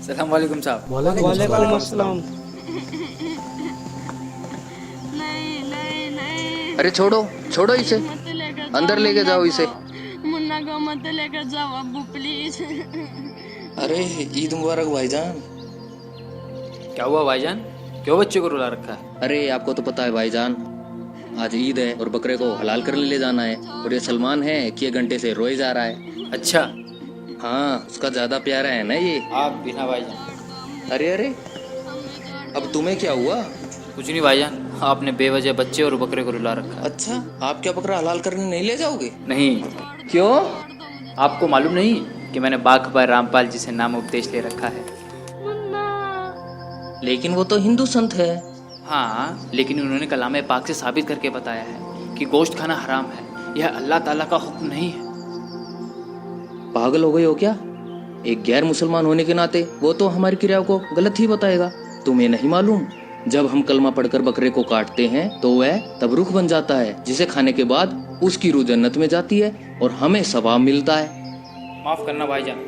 सलाम वालेकुम साहब। वालेकुम अस्सलाम। अरे छोड़ो छोड़ो इसे, अंदर लेके जाओ इसे। मुन्ना को मत लेकर जाओ अब्बू प्लीज। अरे ईद मुबारक भाईजान। क्या हुआ भाईजान, क्यों बच्चे को रुला रखा है? अरे आपको तो पता है भाईजान, आज ईद है और बकरे को हलाल करने ले जाना है, और ये सलमान है कि 1 घंटे से रोए जा रहा है। अच्छा, हाँ उसका ज्यादा प्यारा है ना ये। आप बिना भाईजान। अरे अरे अब तुम्हें क्या हुआ? कुछ नहीं भाईजान, आपने बेवजह बच्चे और बकरे को रुला रखा है। अच्छा, आप क्या बकरा हलाल करने नहीं ले जाओगे? नहीं, क्यों? आपको मालूम नहीं कि मैंने बाघ रामपाल जी से नाम उपदेश ले रखा है? लेकिन वो तो हिंदू संत है। हाँ, लेकिन उन्होंने कलाम पाक से साबित करके बताया है कि गोश्त खाना हराम है, यह अल्लाह ताला का हुक्म नहीं है। पागल हो गए हो क्या? एक गैर मुसलमान होने के नाते वो तो हमारी क्रिया को गलत ही बताएगा। तुम्हें नहीं मालूम, जब हम कलमा पढ़कर बकरे को काटते हैं तो वह तब रुख बन जाता है, जिसे खाने के बाद उसकी रूह जन्नत में जाती है और हमें सवाब मिलता है। माफ़ करना भाईजान,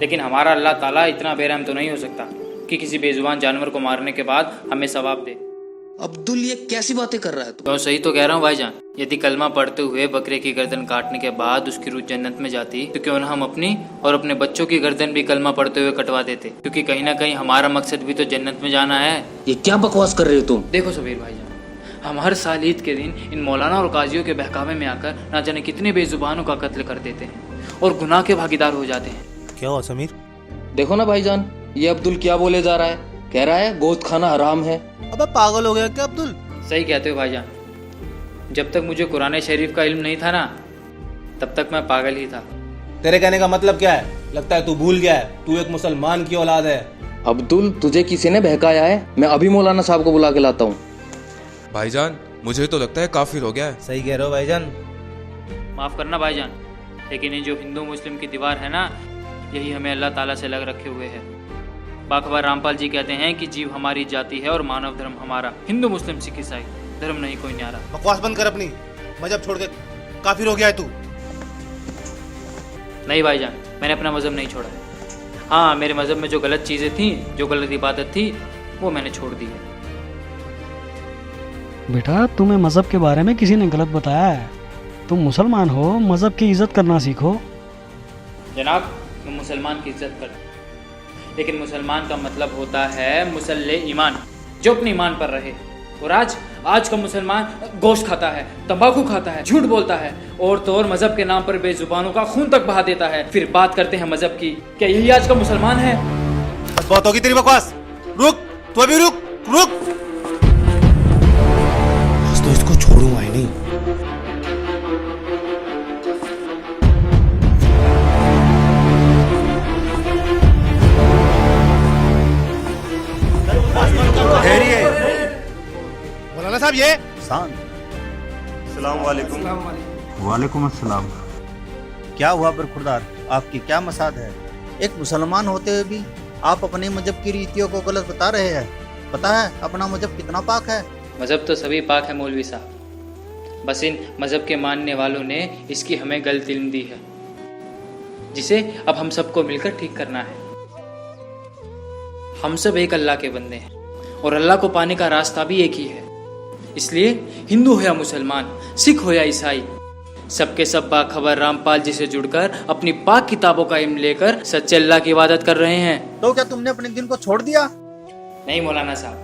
लेकिन हमारा अल्लाह ताला इतना बेरहम तो नहीं हो सकता कि किसी बेजुबान जानवर को मारने के बाद हमें सवाब दे। अब्दुल ये कैसी बातें कर रहा है तू? तो सही तो कह रहा हूँ भाईजान। यदि कलमा पढ़ते हुए बकरे की गर्दन काटने के बाद उसकी रूह जन्नत में जाती तो क्यों न हम अपनी और अपने बच्चों की गर्दन भी कलमा पढ़ते हुए कटवा देते, क्योंकि कहीं ना कहीं हमारा मकसद भी तो जन्नत में जाना है। ये क्या बकवास कर रहे हो तुम? देखो सबीर भाईजान, हम हर साल ईद के दिन इन मौलाना और काजियों के बहकावे में आकर ना जाने कितने बेजुबानों का कत्ल कर देते हैं और गुनाह के भागीदार हो जाते हैं। क्या हुआ समीर? देखो ना भाईजान, ये अब्दुल क्या बोले जा रहा है। कह रहा है गोश्त खाना हराम है। अबे पागल हो गया क्या अब्दुल? सही कहते हो भाईजान, जब तक मुझे कुरान शरीफ का इल्म नहीं था ना, तब तक मैं पागल ही था। तेरे कहने का मतलब क्या है? लगता है तू भूल गया है, तू एक मुसलमान की औलाद है। अब्दुल तुझे किसी ने बहकाया है, मैं अभी मौलाना साहब को बुला के लाता हूँ। भाईजान मुझे तो लगता है काफिर हो गया है। सही कह रहे हो भाईजान। माफ़ करना भाईजान, लेकिन ये जो हिंदू मुस्लिम की दीवार है ना, यही हमें अल्लाह ताला से लग रखे हुए है। बाघ रामपाल जी कहते हैं कि जीव हमारी जाति है और मानव धर्म हमारा। हिंदू मुस्लिम सिख ईसाई धर्म नहीं कोई न्यारा। बकवास बंद कर अपनी, मजहब छोड़ के काफिर हो गया है तू। नहीं भाईजान, मैंने अपना मजहब नहीं छोड़ा है। हाँ, मेरे मजहब में जो गलत चीज़ें थी, जो गलत इबादत थी, वो मैंने छोड़ दी है। बेटा, तुम्हें मजहब के बारे में किसी ने गलत बताया है। तुम मुसलमान हो, मजहब की इज्जत करना सीखो। जनाब, मैं मुसलमान की इज्जत करता हूँ, लेकिन मुसलमान का मतलब होता है मुसल्ले ईमान, जो अपने ईमान पर रहे। और आज का मुसलमान गोश्त खाता है, तंबाकू खाता है, झूठ बोलता है और तो और मजहब के नाम पर बेजुबानों का खून तक बहा देता है। फिर बात करते हैं मजहब की। क्या यही आज का मुसलमान है? बहुत होगी तेरी बकवास। रुक, तू अभी रुक रुक। आज तो इसको छोड़ूंगा ही नहीं। मौलाना साहब ये अस्सलाम वालेकुम। वालेकुम अस्सलाम। क्या हुआ बरखुरदार, आपकी क्या मसाद है? एक मुसलमान होते हुए भी आप अपने मजहब की रीतियों को गलत बता रहे हैं। पता है अपना मजहब कितना पाक है? मजहब तो सभी पाक है मौलवी साहब, बस इन मजहब के मानने वालों ने इसकी हमें गलत इल्म दी है, जिसे अब हम सबको मिलकर ठीक करना है। हम सब एक अल्लाह के बंदे हैं और अल्लाह को पाने का रास्ता भी एक ही है। इसलिए हिंदू हो या मुसलमान, सिख हो या ईसाई, सबके सब बाखबर रामपाल जी से जुड़कर अपनी पाक किताबों का इल्म लेकर सच्चे अल्लाह की इबादत कर रहे हैं। तो क्या तुमने अपने दिन को छोड़ दिया? नहीं मौलाना साहब,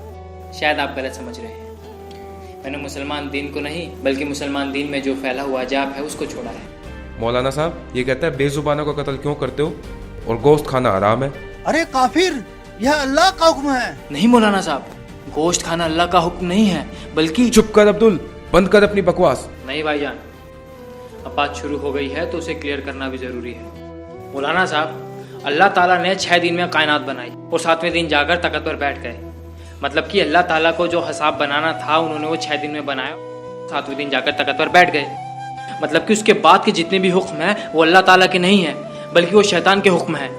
शायद आप गलत समझ रहे हैं। मैंने मुसलमान दीन को नहीं, बल्कि मुसलमान दीन में जो फैला हुआ अजाब है उसको छोड़ा है। मौलाना साहब ये कहता है बेजुबानों का कत्ल क्यों करते हो और गोश्त खाना हराम है। अरे काफिर, यह अल्लाह का हुक्म है। नहीं मौलाना साहब, गोश्त खाना अल्लाह का हुक्म नहीं है, बल्कि चुप कर अब्दुल, बंद कर अपनी बकवास। नहीं भाईजान, अब बात शुरू हो गई है तो उसे क्लियर करना भी जरूरी है। मौलाना साहब, अल्लाह ताला ने 6 दिन में कायनात बनाई और 7वें दिन जाकर तख्त पर बैठ गए। मतलब कि अल्लाह ताला को जो हिसाब बनाना था उन्होंने वो 6 दिन में बनाया, 7वें दिन जाकर तख्त पर बैठ गए। मतलब कि उसके बाद के जितने भी हुक्म हैं वो अल्लाह ताला के नहीं हैं, बल्कि वो शैतान के हुक्म हैं।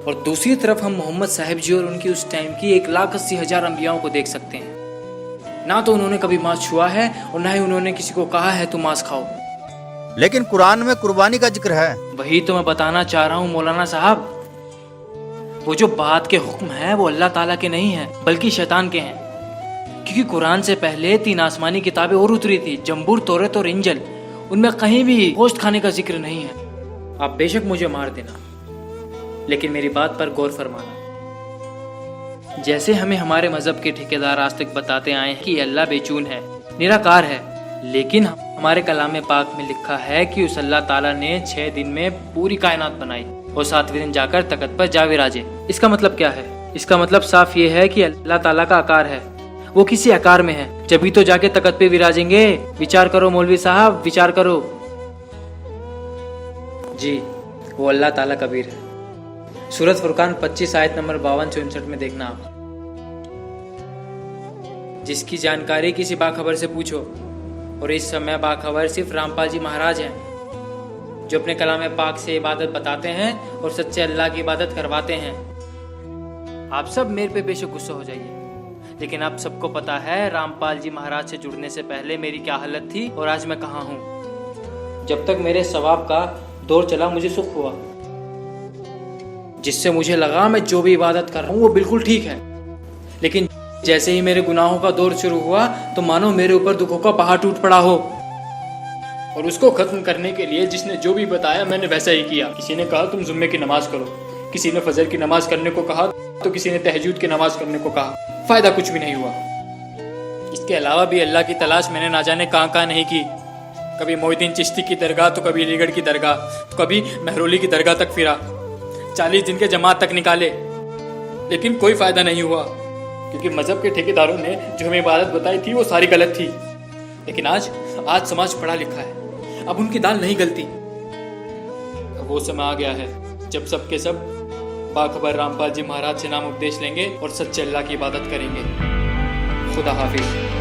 और दूसरी तरफ हम मोहम्मद साहिब जी और उनकी उस टाइम की 1,80,000 अंबियाओं को देख सकते हैं। ना तो उन्होंने कभी मांस छुआ है और ना ही उन्होंने किसी को कहा है तुम मांस खाओ। लेकिन कुरान में कुर्बानी का जिक्र है। वही तो मैं बताना चाह रहा हूँ मौलाना साहब, वो जो बात के हुक्म हैं वो अल्लाह ताला के नहीं हैं, बल्कि शैतान के हैं। क्योंकि कुरान से पहले 3 आसमानी किताबें और उतरी थी, जंबूर, तौरात और इंजिल। उनमें कहीं भी गोश्त खाने का जिक्र नहीं है। आप बेशक मुझे मार देना, लेकिन मेरी बात पर गौर फरमाना। जैसे हमें हमारे मजहब के ठेकेदार आज तक बताते आए हैं कि अल्लाह बेचून है, निराकार है, लेकिन हमारे कलाम पाक में लिखा है कि उस अल्लाह ताला ने 6 दिन में पूरी कायनात बनाई और 7वें दिन जाकर तख्त पर जा विराजे। इसका मतलब क्या है? इसका मतलब साफ ये है कि अल्लाह ताला का आकार है, वो किसी आकार में है, जब भी तो जाके तख्त पे विराजेंगे। विचार करो मौलवी साहब, विचार करो। जी, वो अल्लाह ताला कबीर है। सूरत फुरकान 25 आयत नंबर 52-64 में देखना आप। जिसकी जानकारी किसी बाखबर से पूछो, और इस समय बाखबर सिर्फ रामपाल जी महाराज हैं, जो अपने कलाम पाक से इबादत बताते हैं और सच्चे अल्लाह की इबादत करवाते हैं। आप सब मेरे पे बेशक गुस्सा हो जाइए, लेकिन आप सबको पता है रामपाल जी महाराज से जुड़ने से पहले मेरी क्या हालत थी और आज मैं कहाँ हूँ। जब तक मेरे सवाब का दौर चला मुझे सुख हुआ, जिससे मुझे लगा मैं जो भी इबादत कर रहा हूँ वो बिल्कुल ठीक है। लेकिन जैसे ही मेरे गुनाहों का दौर शुरू हुआ तो मानो मेरे ऊपर दुखों का पहाड़ टूट पड़ा हो, और उसको खत्म करने के लिए जिसने जो भी बताया मैंने वैसा ही किया। किसी ने कहा तुम जुम्मे की नमाज करो, किसी ने फजर की नमाज करने को कहा, तो किसी ने तहज्जुद की नमाज करने को कहा। फायदा कुछ भी नहीं हुआ। इसके अलावा भी अल्लाह की तलाश मैंने ना जाने कहाँ नहीं की। कभी मोहिद्दीन चिश्ती की दरगाह, तो कभी अलीगढ़ की दरगाह, तो कभी महरौली की दरगाह तक फिरा। 40 दिन के जमात तक निकाले, लेकिन कोई फायदा नहीं हुआ, क्योंकि मजहब के ठेकेदारों ने जो हमें इबादत बताई थी वो सारी गलत थी। लेकिन आज समाज पढ़ा लिखा है, अब उनकी दाल नहीं गलती। अब वो समय आ गया है जब सब के सब बाखबर रामपाल जी महाराज से नाम उपदेश लेंगे और सच्चे अल्लाह की इबादत करेंगे। खुदा हाफिज।